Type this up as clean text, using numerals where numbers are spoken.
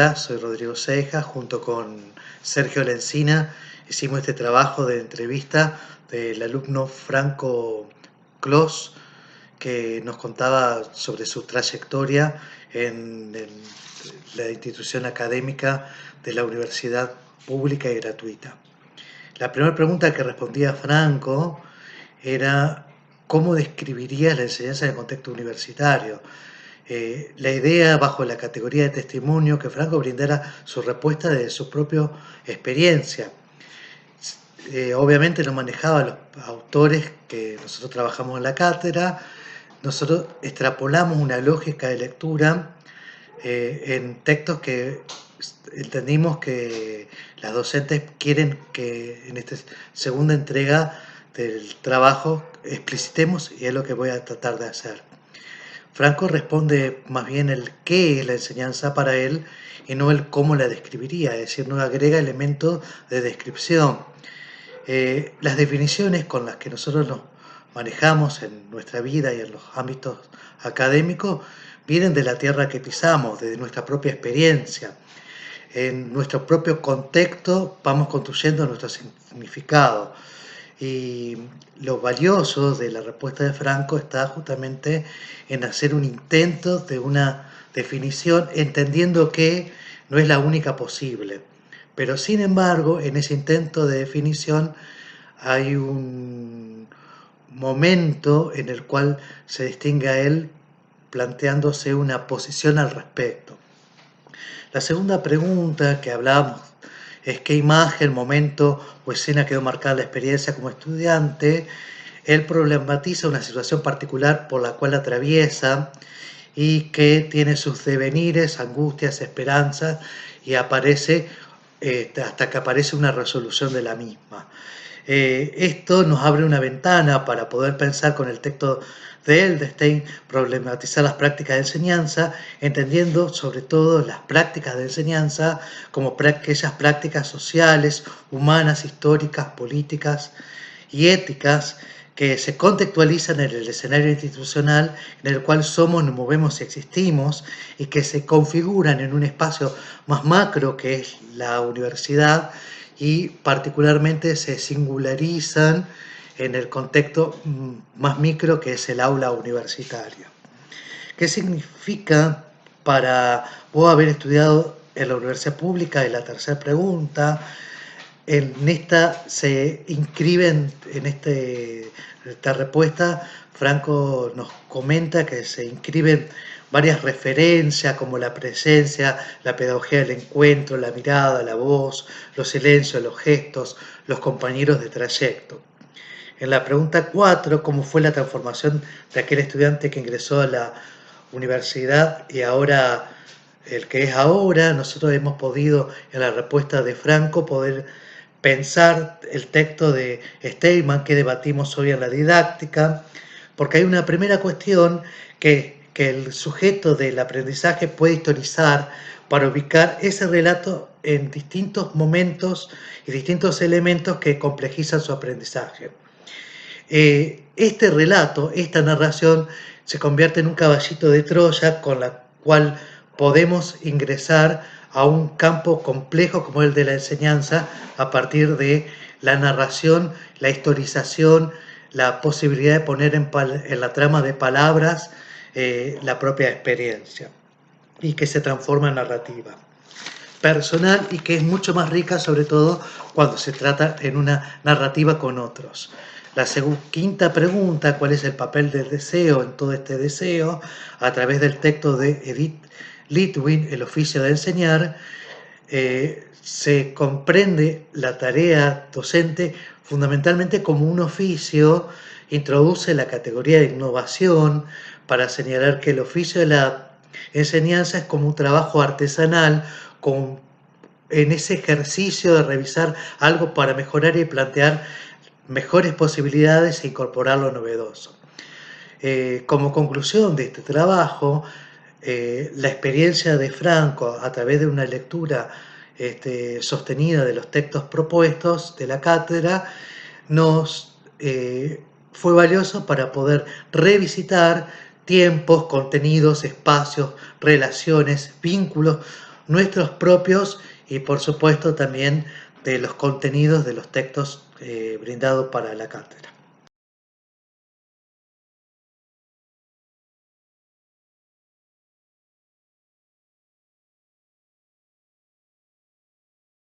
Hola, soy Rodrigo Ceja, junto con Sergio Lencina hicimos este trabajo de entrevista del alumno Franco Clos, que nos contaba sobre su trayectoria en la institución académica de la Universidad Pública y Gratuita. La primera pregunta que respondía Franco era: ¿cómo describirías la enseñanza en el contexto universitario? La idea, bajo la categoría de testimonio, que Franco brindara su respuesta de su propia experiencia. Obviamente no manejaba los autores que nosotros trabajamos en la cátedra. Nosotros extrapolamos una lógica de lectura en textos que entendimos que las docentes quieren que en esta segunda entrega del trabajo explicitemos, y es lo que voy a tratar de hacer. Franco responde más bien el qué es la enseñanza para él y no el cómo la describiría, es decir, no agrega elementos de descripción. Las definiciones con las que nosotros nos manejamos en nuestra vida y en los ámbitos académicos vienen de la tierra que pisamos, de nuestra propia experiencia. En nuestro propio contexto vamos construyendo nuestro significado. Y lo valioso de la respuesta de Franco está justamente en hacer un intento de una definición, entendiendo que no es la única posible. Pero sin embargo, en ese intento de definición hay un momento en el cual se distingue a él planteándose una posición al respecto. La segunda pregunta que hablábamos es: ¿qué imagen, momento o escena quedó marcada en la experiencia como estudiante? Él problematiza una situación particular por la cual atraviesa y que tiene sus devenires, angustias, esperanzas, y aparece hasta que aparece una resolución de la misma. Esto nos abre una ventana para poder pensar con el texto de Edelstein, problematizar las prácticas de enseñanza, entendiendo sobre todo las prácticas de enseñanza como aquellas prácticas sociales, humanas, históricas, políticas y éticas que se contextualizan en el escenario institucional en el cual somos, nos movemos y existimos, y que se configuran en un espacio más macro que es la universidad, y particularmente se singularizan en el contexto más micro que es el aula universitaria. ¿Qué significa para vos haber estudiado en la universidad pública? Es la tercera pregunta. En esta se inscriben, en esta respuesta, Franco nos comenta que se inscriben varias referencias como la presencia, la pedagogía del encuentro, la mirada, la voz, los silencios, los gestos, los compañeros de trayecto. En la pregunta 4, ¿cómo fue la transformación de aquel estudiante que ingresó a la universidad y ahora el que es ahora? Nosotros hemos podido, en la respuesta de Franco, poder pensar el texto de Steinman que debatimos hoy en la didáctica, porque hay una primera cuestión que el sujeto del aprendizaje puede historizar para ubicar ese relato en distintos momentos y distintos elementos que complejizan su aprendizaje. Este relato, esta narración, se convierte en un caballito de Troya con la cual podemos ingresar a un campo complejo como el de la enseñanza a partir de la narración, la historización, la posibilidad de poner en la trama de palabras la propia experiencia, y que se transforma en narrativa personal y que es mucho más rica, sobre todo cuando se trata en una narrativa con otros. La quinta pregunta: ¿cuál es el papel del deseo en todo este deseo? A través del texto de Edith Litwin, El oficio de enseñar, se comprende la tarea docente fundamentalmente como un oficio, introduce la categoría de innovación para señalar que el oficio de la enseñanza es como un trabajo artesanal, en ese ejercicio de revisar algo para mejorar y plantear mejores posibilidades e incorporar lo novedoso. Como conclusión de este trabajo, la experiencia de Franco a través de una lectura sostenida de los textos propuestos de la cátedra nos fue valioso para poder revisitar tiempos, contenidos, espacios, relaciones, vínculos nuestros propios y por supuesto también de los contenidos de los textos brindados para la cátedra.